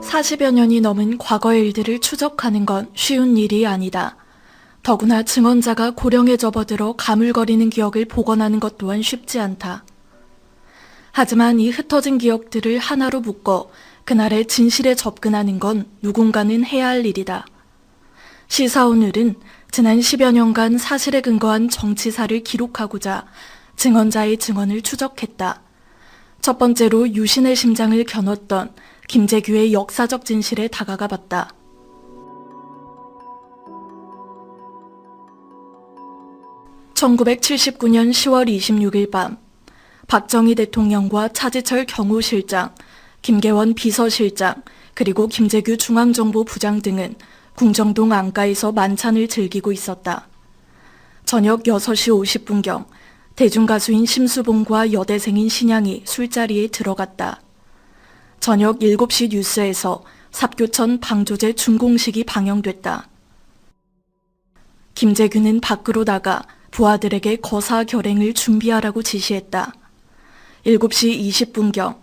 40여 년이 넘은 과거의 일들을 추적하는 건 쉬운 일이 아니다. 더구나 증언자가 고령에 접어들어 가물거리는 기억을 복원하는 것 또한 쉽지 않다. 하지만 이 흩어진 기억들을 하나로 묶어 그날의 진실에 접근하는 건 누군가는 해야 할 일이다. 시사오늘은 지난 10여 년간 사실에 근거한 정치사를 기록하고자 증언자의 증언을 추적했다. 첫 번째로 유신의 심장을 겨눴던 김재규의 역사적 진실에 다가가 봤다. (1979년 10월 26일) 밤 박정희 대통령과 차지철 경호실장, 김계원 비서실장, 그리고 김재규 중앙정보부장 등은 궁정동 안가에서 만찬을 즐기고 있었다. 저녁 6시 50분경 대중가수인 심수봉과 여대생인 신양이 술자리에 들어갔다. 저녁 7시 뉴스에서 삽교천 방조제 준공식이 방영됐다. 김재규는 밖으로 나가 부하들에게 거사 결행을 준비하라고 지시했다. 7시 20분경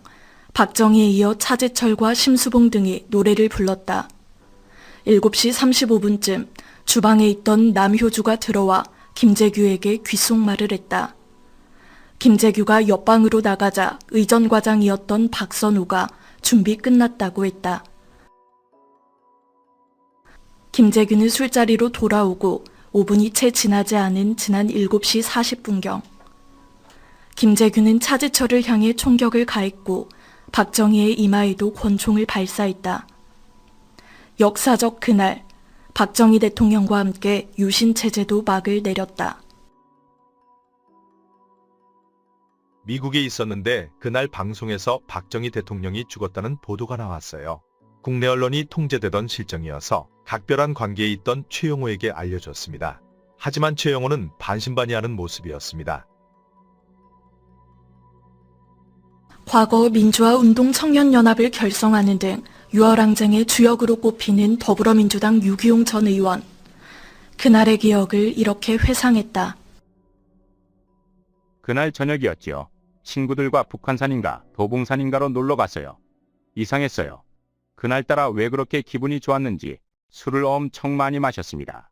박정희에 이어 차재철과 심수봉 등이 노래를 불렀다. 7시 35분쯤 주방에 있던 남효주가 들어와 김재규에게 귓속말을 했다. 김재규가 옆방으로 나가자 의전과장이었던 박선우가 준비 끝났다고 했다. 김재규는 술자리로 돌아오고 5분이 채 지나지 않은 지난 7시 40분경 김재규는 차지철을 향해 총격을 가했고 박정희의 이마에도 권총을 발사했다. 역사적 그날 박정희 대통령과 함께 유신체제도 막을 내렸다. 미국에 있었는데 그날 방송에서 박정희 대통령이 죽었다는 보도가 나왔어요. 국내 언론이 통제되던 실정이어서 각별한 관계에 있던 최영호에게 알려줬습니다. 하지만 최영호는 반신반의하는 모습이었습니다. 과거 민주화운동 청년연합을 결성하는 등 유월항쟁의 주역으로 꼽히는 더불어민주당 유기용 전 의원. 그날의 기억을 이렇게 회상했다. 그날 저녁이었지요. 친구들과 북한산인가 도봉산인가로 놀러 갔어요. 이상했어요. 그날따라 왜 그렇게 기분이 좋았는지 술을 엄청 많이 마셨습니다.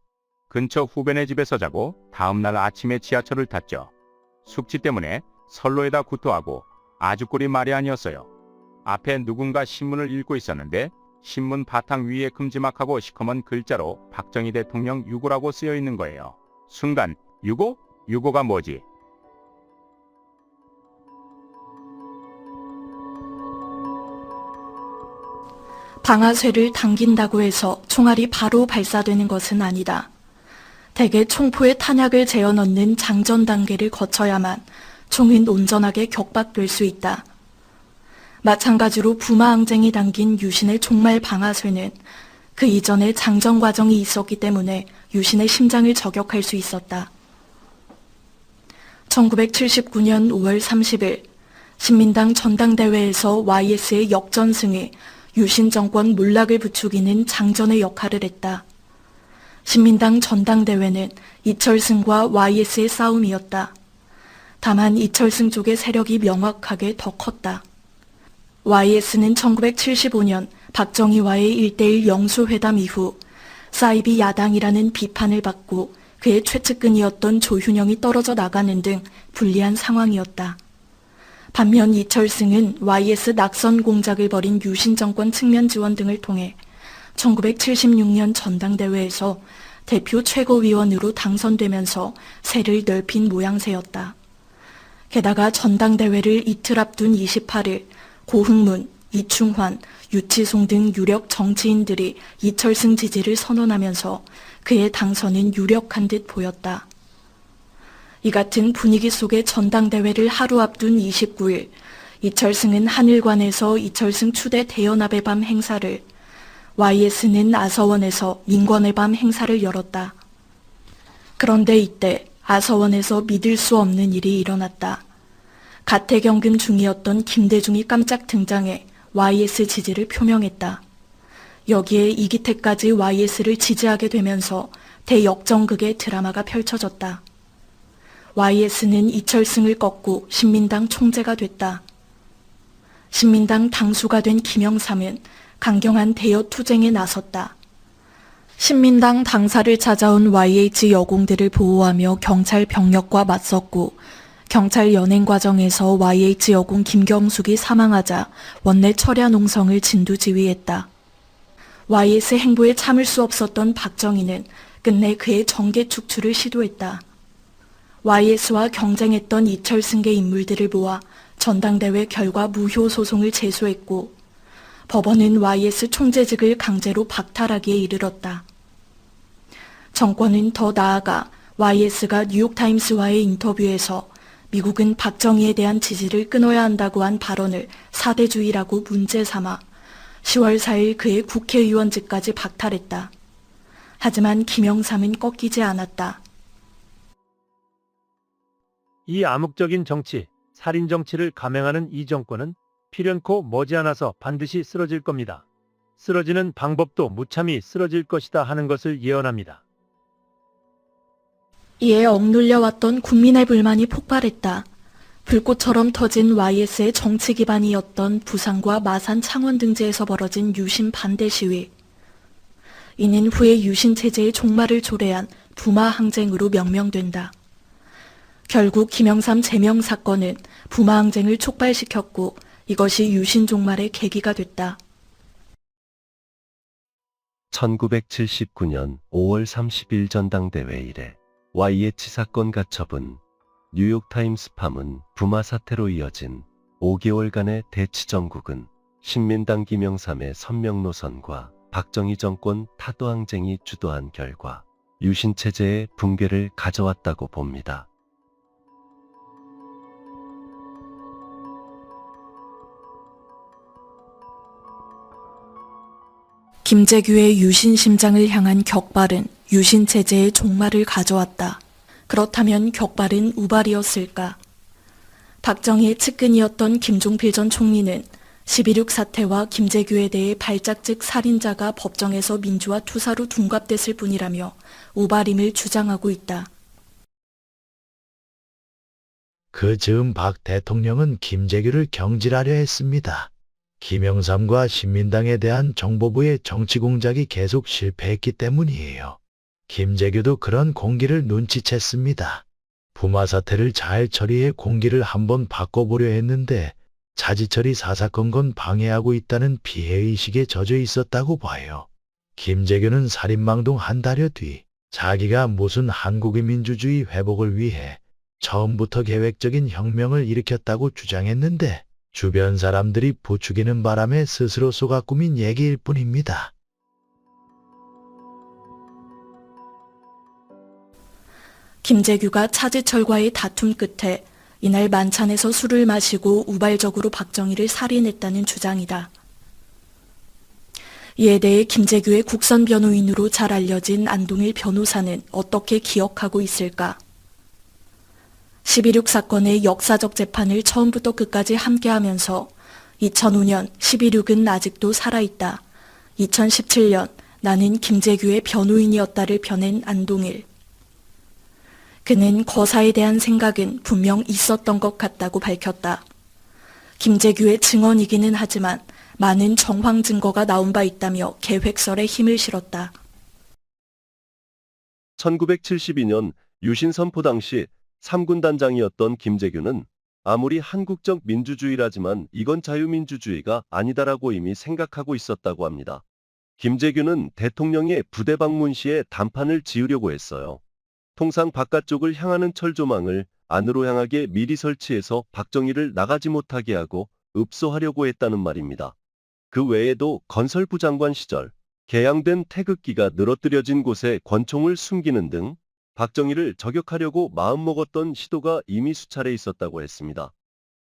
근처 후배네 집에서 자고 다음날 아침에 지하철을 탔죠. 숙취 때문에 선로에다 구토하고 아주 꼴이 말이 아니었어요. 앞에 누군가 신문을 읽고 있었는데 신문 바탕 위에 큼지막하고 시커먼 글자로 박정희 대통령 유고라고 쓰여 있는 거예요. 순간 유고? 유고가 뭐지? 방아쇠를 당긴다고 해서 총알이 바로 발사되는 것은 아니다. 대개 총포에 탄약을 재어 넣는 장전 단계를 거쳐야만 총은 온전하게 격박될 수 있다. 마찬가지로 부마항쟁이 당긴 유신의 종말 방아쇠는 그 이전에 장전 과정이 있었기 때문에 유신의 심장을 저격할 수 있었다. 1979년 5월 30일 신민당 전당대회에서 YS의 역전승에 유신 정권 몰락을 부추기는 장전의 역할을 했다. 신민당 전당대회는 이철승과 YS의 싸움이었다. 다만 이철승 쪽의 세력이 명확하게 더 컸다. YS는 1975년 박정희와의 1:1 영수회담 이후 사이비 야당이라는 비판을 받고 그의 최측근이었던 조윤영이 떨어져 나가는 등 불리한 상황이었다. 반면 이철승은 YS 낙선 공작을 벌인 유신 정권 측면 지원 등을 통해 1976년 전당대회에서 대표 최고위원으로 당선되면서 세를 넓힌 모양새였다. 게다가 전당대회를 이틀 앞둔 28일 고흥문, 이충환, 유치송 등 유력 정치인들이 이철승 지지를 선언하면서 그의 당선은 유력한 듯 보였다. 이 같은 분위기 속에 전당대회를 하루 앞둔 29일 이철승은 하늘관에서 이철승 추대 대연합의 밤 행사를, YS는 아서원에서 민권의 밤 행사를 열었다. 그런데 이때 아서원에서 믿을 수 없는 일이 일어났다. 가택연금 중이었던 김대중이 깜짝 등장해 YS 지지를 표명했다. 여기에 이기태까지 YS를 지지하게 되면서 대역전극의 드라마가 펼쳐졌다. YS는 이철승을 꺾고 신민당 총재가 됐다. 신민당 당수가 된 김영삼은 강경한 대여 투쟁에 나섰다. 신민당 당사를 찾아온 YH 여공들을 보호하며 경찰 병력과 맞섰고 경찰 연행 과정에서 YH 여공 김경숙이 사망하자 원내 철야 농성을 진두지휘했다. YS 행보에 참을 수 없었던 박정희는 끝내 그의 정계 축출을 시도했다. YS와 경쟁했던 이철승계 인물들을 모아 전당대회 결과 무효 소송을 제소했고 법원은 YS 총재직을 강제로 박탈하기에 이르렀다. 정권은 더 나아가 YS가 뉴욕타임스와의 인터뷰에서 미국은 박정희에 대한 지지를 끊어야 한다고 한 발언을 사대주의라고 문제 삼아 10월 4일 그의 국회의원직까지 박탈했다. 하지만 김영삼은 꺾이지 않았다. 이 암묵적인 정치, 살인 정치를 감행하는 이 정권은 필연코 머지않아서 반드시 쓰러질 겁니다. 쓰러지는 방법도 무참히 쓰러질 것이다 하는 것을 예언합니다. 이에 억눌려왔던 국민의 불만이 폭발했다. 불꽃처럼 터진 YS의 정치 기반이었던 부산과 마산 창원 등지에서 벌어진 유신 반대 시위. 이는 후에 유신 체제의 종말을 초래한 부마 항쟁으로 명명된다. 결국 김영삼 제명 사건은 부마 항쟁을 촉발시켰고 이것이 유신 종말의 계기가 됐다. 1979년 5월 30일 전당대회 이래 YH 사건 가처분, 뉴욕타임스 파문, 부마 사태로 이어진 5개월간의 대치정국은 신민당 김영삼의 선명 노선과 박정희 정권 타도 항쟁이 주도한 결과 유신체제의 붕괴를 가져왔다고 봅니다. 김재규의 유신 심장을 향한 격발은 유신 체제의 종말을 가져왔다. 그렇다면 격발은 우발이었을까? 박정희의 측근이었던 김종필 전 총리는 12.6 사태와 김재규에 대해 발작직 살인자가 법정에서 민주화 투사로 둔갑됐을 뿐이라며 우발임을 주장하고 있다. 그 즈음 박 대통령은 김재규를 경질하려 했습니다. 김영삼과 신민당에 대한 정보부의 정치 공작이 계속 실패했기 때문이에요. 김재규도 그런 공기를 눈치챘습니다. 부마 사태를 잘 처리해 공기를 한번 바꿔보려 했는데 자지처리 사사건건 방해하고 있다는 피해의식에 젖어 있었다고 봐요. 김재규는 살인망동 한 달여 뒤 자기가 무슨 한국의 민주주의 회복을 위해 처음부터 계획적인 혁명을 일으켰다고 주장했는데 주변 사람들이 부추기는 바람에 스스로 속아 꾸민 얘기일 뿐입니다. 김재규가 차지철과의 다툼 끝에 이날 만찬에서 술을 마시고 우발적으로 박정희를 살인했다는 주장이다. 이에 대해 김재규의 국선 변호인으로 잘 알려진 안동일 변호사는 어떻게 기억하고 있을까? 12.6 사건의 역사적 재판을 처음부터 끝까지 함께하면서 2005년 12.6은 아직도 살아있다. 2017년 나는 김재규의 변호인이었다를 펴낸 안동일. 그는 거사에 대한 생각은 분명 있었던 것 같다고 밝혔다. 김재규의 증언이기는 하지만 많은 정황 증거가 나온 바 있다며 계획설에 힘을 실었다. 1972년 유신 선포 당시 3군 단장이었던 김재규는 아무리 한국적 민주주의라지만 이건 자유민주주의가 아니다라고 이미 생각하고 있었다고 합니다. 김재규는 대통령의 부대 방문 시에 단판을 지으려고 했어요. 통상 바깥쪽을 향하는 철조망을 안으로 향하게 미리 설치해서 박정희를 나가지 못하게 하고 읍소하려고 했다는 말입니다. 그 외에도 건설부 장관 시절 개양된 태극기가 늘어뜨려진 곳에 권총을 숨기는 등 박정희를 저격하려고 마음먹었던 시도가 이미 수차례 있었다고 했습니다.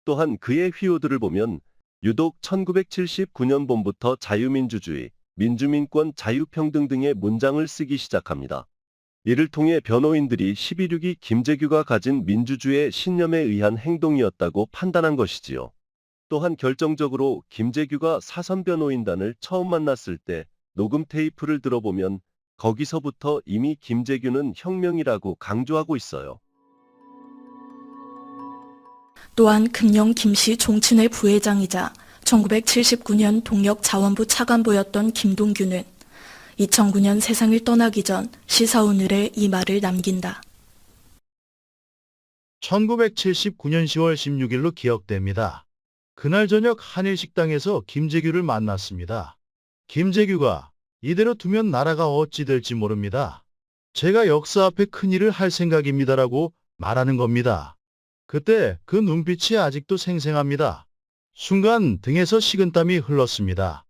또한 그의 휘호들을 보면 유독 1979년본부터 자유민주주의, 민주민권, 자유평등 등의 문장을 쓰기 시작합니다. 이를 통해 변호인들이 12.6이 김재규가 가진 민주주의의 신념에 의한 행동이었다고 판단한 것이지요. 또한 결정적으로 김재규가 사선 변호인단을 처음 만났을 때 녹음 테이프를 들어보면 거기서부터 이미 김재규는 혁명이라고 강조하고 있어요. 또한 금영 김씨 종친회 부회장이자 1979년 동력 자원부 차관보였던 김동규는 2009년 세상을 떠나기 전 시사오늘에 이 말을 남긴다. 1979년 10월 16일로 기억됩니다. 그날 저녁 한일식당에서 김재규를 만났습니다. 김재규가 이대로 두면 나라가 어찌 될지 모릅니다. 제가 역사 앞에 큰일을 할 생각입니다라고 말하는 겁니다. 그때 그 눈빛이 아직도 생생합니다. 순간 등에서 식은땀이 흘렀습니다.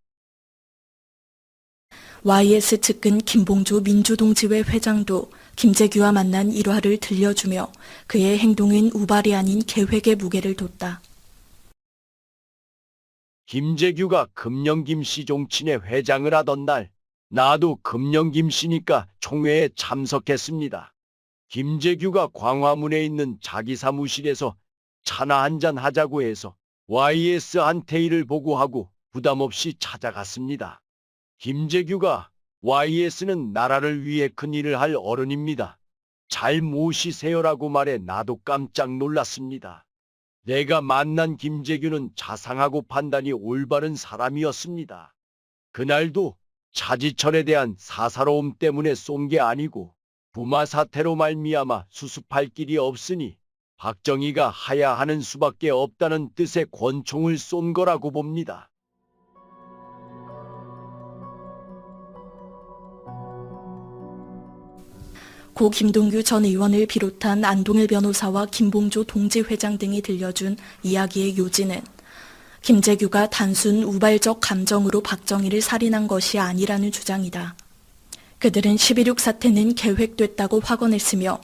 YS 측근 김봉조 민주동지회 회장도 김재규와 만난 일화를 들려주며 그의 행동은 우발이 아닌 계획의 무게를 뒀다. 김재규가 금령김씨 종친회 회장을 하던 날 나도 금령김씨니까 총회에 참석했습니다. 김재규가 광화문에 있는 자기 사무실에서 차나 한잔 하자고 해서 YS한테 일을 보고하고 부담 없이 찾아갔습니다. 김재규가 YS는 나라를 위해 큰 일을 할 어른입니다. 잘 모시세요라고 말해 나도 깜짝 놀랐습니다. 내가 만난 김재규는 자상하고 판단이 올바른 사람이었습니다. 그날도 차지철에 대한 사사로움 때문에 쏜 게 아니고 부마 사태로 말미암아 수습할 길이 없으니 박정희가 하야하는 수밖에 없다는 뜻의 권총을 쏜 거라고 봅니다. 고 김동규 전 의원을 비롯한 안동일 변호사와 김봉조 동지회장 등이 들려준 이야기의 요지는 김재규가 단순 우발적 감정으로 박정희를 살인한 것이 아니라는 주장이다. 그들은 11.6 사태는 계획됐다고 확언했으며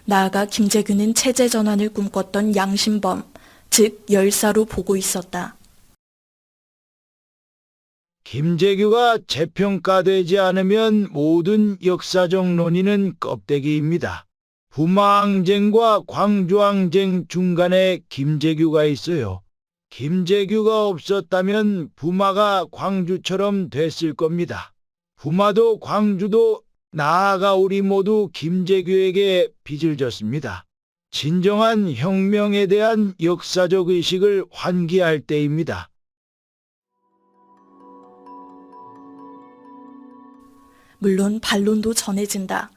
나아가 김재규는 체제 전환을 꿈꿨던 양심범, 즉 열사로 보고 있었다. 김재규가 재평가되지 않으면 모든 역사적 논의는 껍데기입니다. 부마항쟁과 광주항쟁 중간에 김재규가 있어요. 김재규가 없었다면 부마가 광주처럼 됐을 겁니다. 부마도 광주도 나아가 우리 모두 김재규에게 빚을 졌습니다. 진정한 혁명에 대한 역사적 의식을 환기할 때입니다. 물론 반론도 전해진다.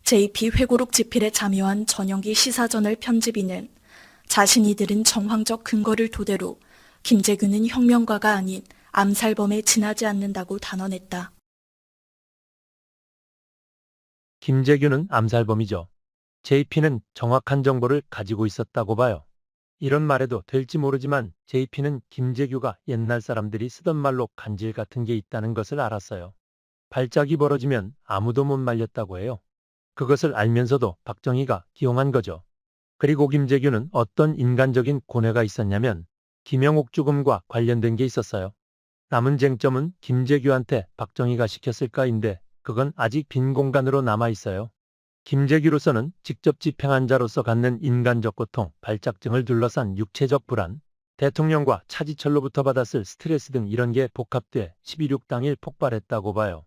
JP 회고록 집필에 참여한 전영기 시사저널 편집인은 자신이 들은 정황적 근거를 토대로 김재규는 혁명가가 아닌 암살범에 지나지 않는다고 단언했다. 김재규는 암살범이죠. JP는 정확한 정보를 가지고 있었다고 봐요. 이런 말해도 될지 모르지만 JP는 김재규가 옛날 사람들이 쓰던 말로 간질 같은 게 있다는 것을 알았어요. 발작이 벌어지면 아무도 못 말렸다고 해요. 그것을 알면서도 박정희가 기용한 거죠. 그리고 김재규는 어떤 인간적인 고뇌가 있었냐면 김영옥 죽음과 관련된 게 있었어요. 남은 쟁점은 김재규한테 박정희가 시켰을까인데 그건 아직 빈 공간으로 남아있어요. 김재규로서는 직접 집행한 자로서 갖는 인간적 고통, 발작증을 둘러싼 육체적 불안, 대통령과 차지철로부터 받았을 스트레스 등 이런 게 복합돼 12.6 당일 폭발했다고 봐요.